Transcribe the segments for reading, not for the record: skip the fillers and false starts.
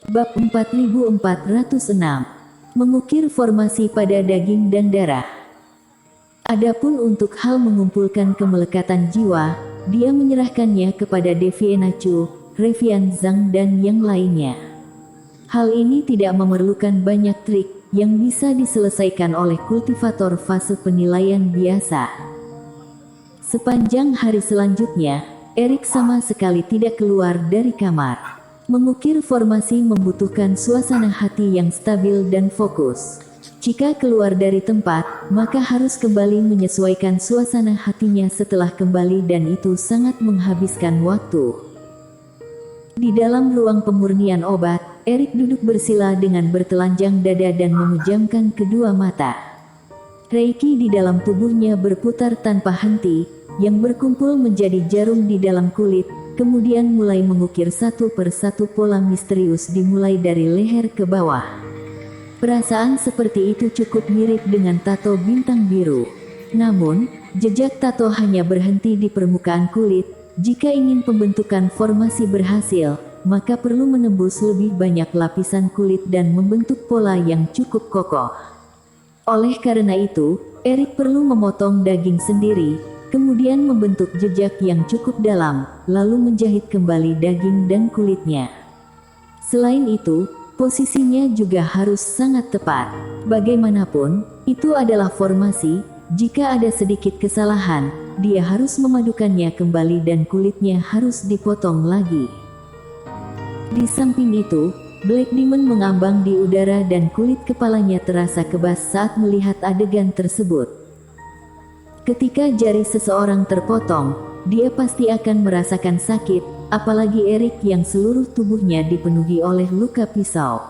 Bab 4406. Mengukir formasi pada daging dan darah. Adapun untuk hal mengumpulkan kemelekatan jiwa, dia menyerahkannya kepada Deviena Chu, Revian Zhang dan yang lainnya. Hal ini tidak memerlukan banyak trik, yang bisa diselesaikan oleh kultivator fase penilaian biasa. Sepanjang hari selanjutnya, Erik sama sekali tidak keluar dari kamar. Mengukir formasi membutuhkan suasana hati yang stabil dan fokus. Jika keluar dari tempat, maka harus kembali menyesuaikan suasana hatinya setelah kembali dan itu sangat menghabiskan waktu. Di dalam ruang pemurnian obat, Erik duduk bersila dengan bertelanjang dada dan memejamkan kedua mata. Reiki di dalam tubuhnya berputar tanpa henti, yang berkumpul menjadi jarum di dalam kulit, kemudian mulai mengukir satu persatu pola misterius dimulai dari leher ke bawah. Perasaan seperti itu cukup mirip dengan tato bintang biru. Namun, jejak tato hanya berhenti di permukaan kulit. Jika ingin pembentukan formasi berhasil, maka perlu menembus lebih banyak lapisan kulit dan membentuk pola yang cukup kokoh. Oleh karena itu, Erik perlu memotong daging sendiri, kemudian membentuk jejak yang cukup dalam, lalu menjahit kembali daging dan kulitnya. Selain itu, posisinya juga harus sangat tepat. Bagaimanapun, itu adalah formasi. Jika ada sedikit kesalahan, dia harus memadukannya kembali dan kulitnya harus dipotong lagi. Di samping itu, Black Demon mengambang di udara dan kulit kepalanya terasa kebas saat melihat adegan tersebut. Ketika jari seseorang terpotong, dia pasti akan merasakan sakit, apalagi Erik yang seluruh tubuhnya dipenuhi oleh luka pisau.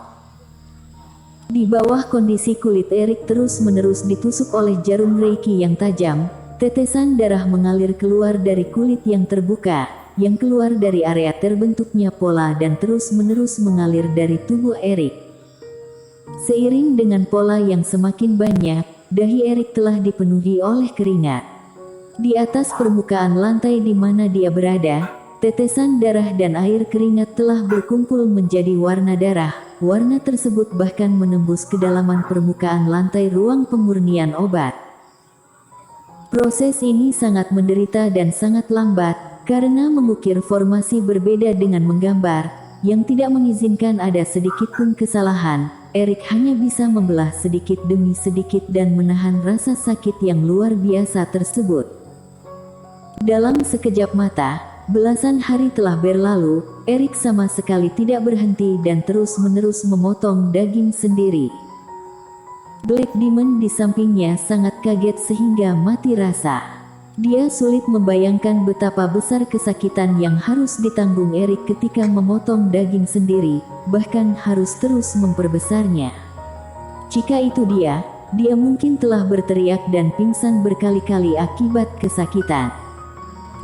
Di bawah kondisi kulit Erik terus-menerus ditusuk oleh jarum Reiki yang tajam, tetesan darah mengalir keluar dari kulit yang terbuka, yang keluar dari area terbentuknya pola dan terus-menerus mengalir dari tubuh Erik. Seiring dengan pola yang semakin banyak, dahi Erik telah dipenuhi oleh keringat. Di atas permukaan lantai di mana dia berada, tetesan darah dan air keringat telah berkumpul menjadi warna darah. Warna tersebut bahkan menembus kedalaman permukaan lantai ruang pemurnian obat. Proses ini sangat menderita dan sangat lambat, karena mengukir formasi berbeda dengan menggambar, yang tidak mengizinkan ada sedikit pun kesalahan. Erik hanya bisa membelah sedikit demi sedikit dan menahan rasa sakit yang luar biasa tersebut. Dalam sekejap mata, belasan hari telah berlalu, Erik sama sekali tidak berhenti dan terus-menerus memotong daging sendiri. Black Demon di sampingnya sangat kaget sehingga mati rasa. Dia sulit membayangkan betapa besar kesakitan yang harus ditanggung Erik ketika memotong daging sendiri, bahkan harus terus memperbesarnya. Jika itu dia mungkin telah berteriak dan pingsan berkali-kali akibat kesakitan.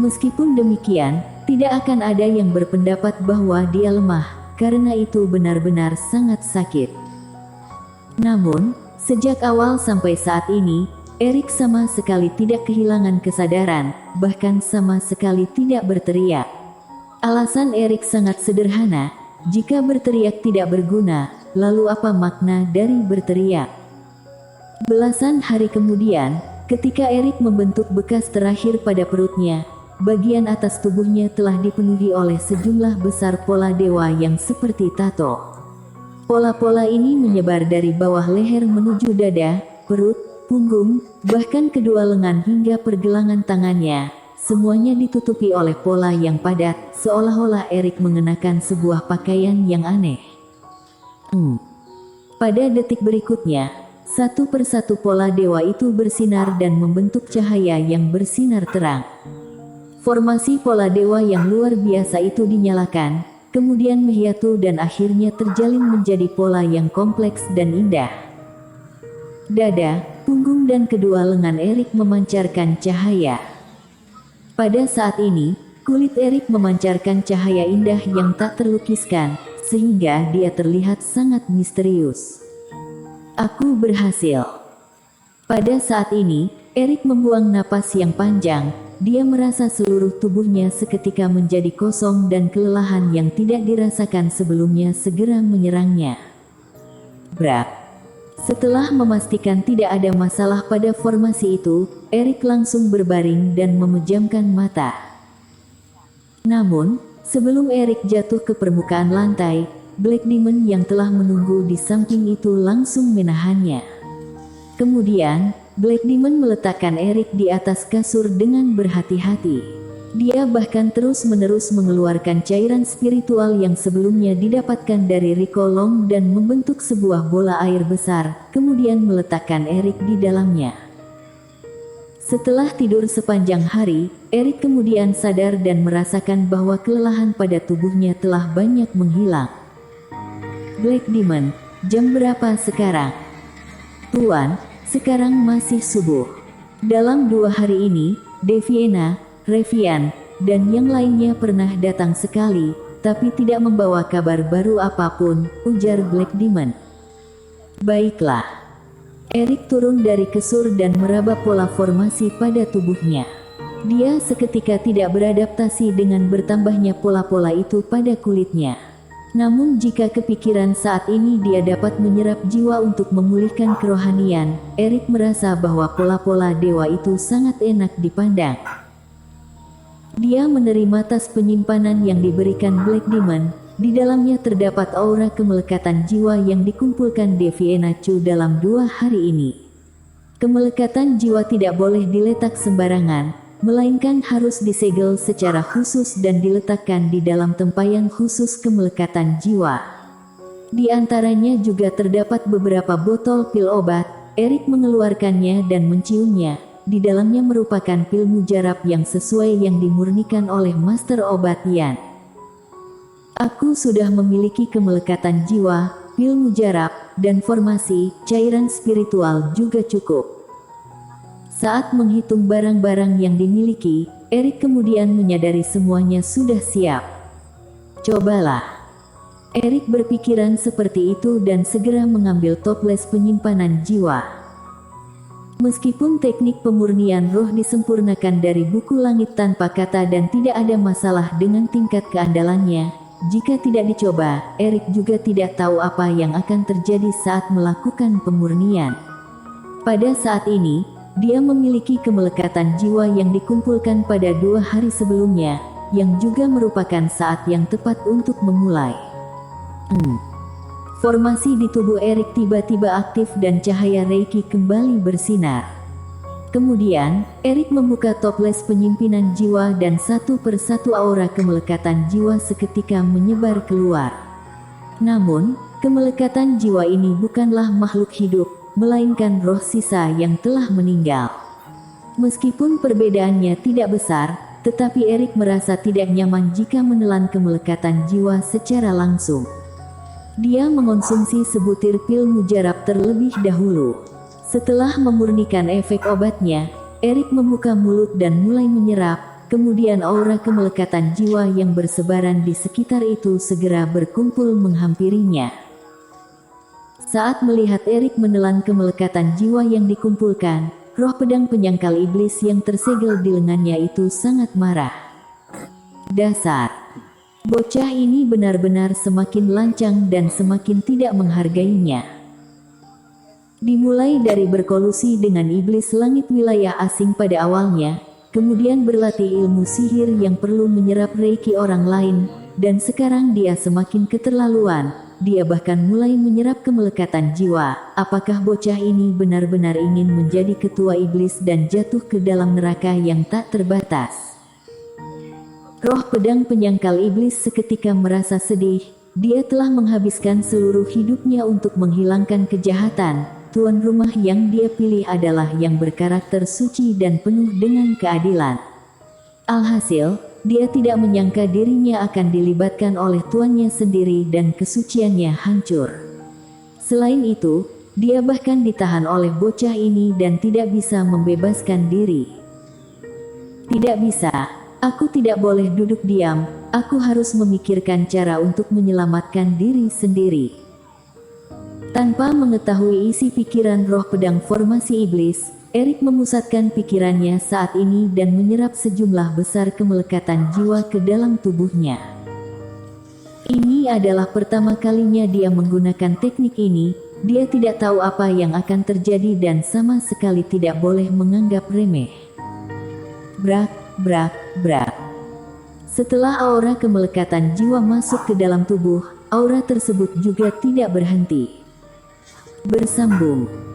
Meskipun demikian, tidak akan ada yang berpendapat bahwa dia lemah, karena itu benar-benar sangat sakit. Namun, sejak awal sampai saat ini, Erik sama sekali tidak kehilangan kesadaran, bahkan sama sekali tidak berteriak. Alasan Erik sangat sederhana, jika berteriak tidak berguna, lalu apa makna dari berteriak? Belasan hari kemudian, ketika Erik membentuk bekas terakhir pada perutnya, bagian atas tubuhnya telah dipenuhi oleh sejumlah besar pola dewa yang seperti tato. Pola-pola ini menyebar dari bawah leher menuju dada, perut, punggung, bahkan kedua lengan hingga pergelangan tangannya. Semuanya ditutupi oleh pola yang padat, seolah-olah Erik mengenakan sebuah pakaian yang aneh. Pada detik berikutnya, satu persatu pola dewa itu bersinar dan membentuk cahaya yang bersinar terang. Formasi pola dewa yang luar biasa itu dinyalakan, kemudian menyatu dan akhirnya terjalin menjadi pola yang kompleks dan indah. Dada, punggung dan kedua lengan Erik memancarkan cahaya. Pada saat ini, kulit Erik memancarkan cahaya indah yang tak terlukiskan, sehingga dia terlihat sangat misterius. Aku berhasil. Pada saat ini, Erik membuang napas yang panjang, dia merasa seluruh tubuhnya seketika menjadi kosong dan kelelahan yang tidak dirasakan sebelumnya segera menyerangnya. Brak. Setelah memastikan tidak ada masalah pada formasi itu, Erik langsung berbaring dan memejamkan mata. Namun, sebelum Erik jatuh ke permukaan lantai, Black Demon yang telah menunggu di samping itu langsung menahannya. Kemudian, Black Demon meletakkan Erik di atas kasur dengan berhati-hati. Dia bahkan terus-menerus mengeluarkan cairan spiritual yang sebelumnya didapatkan dari Rico Long dan membentuk sebuah bola air besar, kemudian meletakkan Erik di dalamnya. Setelah tidur sepanjang hari, Erik kemudian sadar dan merasakan bahwa kelelahan pada tubuhnya telah banyak menghilang. Black Demon, jam berapa sekarang? Tuan, sekarang masih subuh. Dalam 2 hari ini, Deviena, Revian, dan yang lainnya pernah datang sekali, tapi tidak membawa kabar baru apapun, ujar Black Demon. Baiklah. Erik turun dari kasur dan meraba pola formasi pada tubuhnya. Dia seketika tidak beradaptasi dengan bertambahnya pola-pola itu pada kulitnya. Namun jika kepikiran saat ini dia dapat menyerap jiwa untuk memulihkan kerohanian, Erik merasa bahwa pola-pola dewa itu sangat enak dipandang. Dia menerima tas penyimpanan yang diberikan Black Demon. Di dalamnya terdapat aura kemelekatan jiwa yang dikumpulkan Deviena Chu dalam 2 hari ini. Kemelekatan jiwa tidak boleh diletak sembarangan, melainkan harus disegel secara khusus dan diletakkan di dalam tempayan khusus kemelekatan jiwa. Di antaranya juga terdapat beberapa botol pil obat. Erik mengeluarkannya dan menciumnya. Di dalamnya merupakan pil mujarab yang sesuai yang dimurnikan oleh Master Obat Yan. Aku sudah memiliki kemelekatan jiwa, pil mujarab, dan formasi, cairan spiritual juga cukup. Saat menghitung barang-barang yang dimiliki, Erik kemudian menyadari semuanya sudah siap. Cobalah. Erik berpikiran seperti itu dan segera mengambil toples penyimpanan jiwa. Meskipun teknik pemurnian roh disempurnakan dari buku Langit Tanpa Kata dan tidak ada masalah dengan tingkat keandalannya, jika tidak dicoba, Erik juga tidak tahu apa yang akan terjadi saat melakukan pemurnian. Pada saat ini, dia memiliki kemelekatan jiwa yang dikumpulkan pada 2 hari sebelumnya, yang juga merupakan saat yang tepat untuk memulai. Formasi di tubuh Erik tiba-tiba aktif dan cahaya Reiki kembali bersinar. Kemudian, Erik membuka toples penyimpinan jiwa dan satu persatu aura kemelekatan jiwa seketika menyebar keluar. Namun, kemelekatan jiwa ini bukanlah makhluk hidup, melainkan roh sisa yang telah meninggal. Meskipun perbedaannya tidak besar, tetapi Erik merasa tidak nyaman jika menelan kemelekatan jiwa secara langsung. Dia mengonsumsi sebutir pil mujarab terlebih dahulu. Setelah memurnikan efek obatnya, Erik membuka mulut dan mulai menyerap, kemudian aura kemelekatan jiwa yang bersebaran di sekitar itu segera berkumpul menghampirinya. Saat melihat Erik menelan kemelekatan jiwa yang dikumpulkan, roh pedang penyangkal iblis yang tersegel di lengannya itu sangat marah. Dasar! Bocah ini benar-benar semakin lancang dan semakin tidak menghargainya. Dimulai dari berkolusi dengan iblis langit wilayah asing pada awalnya, kemudian berlatih ilmu sihir yang perlu menyerap reiki orang lain, dan sekarang dia semakin keterlaluan, dia bahkan mulai menyerap kemelekatan jiwa. Apakah bocah ini benar-benar ingin menjadi ketua iblis dan jatuh ke dalam neraka yang tak terbatas? Roh pedang penyangkal iblis seketika merasa sedih. Dia telah menghabiskan seluruh hidupnya untuk menghilangkan kejahatan. Tuan rumah yang dia pilih adalah yang berkarakter suci dan penuh dengan keadilan. Alhasil, dia tidak menyangka dirinya akan dilibatkan oleh tuannya sendiri dan kesuciannya hancur. Selain itu, dia bahkan ditahan oleh bocah ini dan tidak bisa membebaskan diri. Tidak bisa. Aku tidak boleh duduk diam, aku harus memikirkan cara untuk menyelamatkan diri sendiri. Tanpa mengetahui isi pikiran roh pedang formasi iblis, Erik memusatkan pikirannya saat ini dan menyerap sejumlah besar kemelekatan jiwa ke dalam tubuhnya. Ini adalah pertama kalinya dia menggunakan teknik ini. Dia tidak tahu apa yang akan terjadi dan sama sekali tidak boleh menganggap remeh. Brak, brak, brak. Setelah aura kemelekatan jiwa masuk ke dalam tubuh, aura tersebut juga tidak berhenti. Bersambung.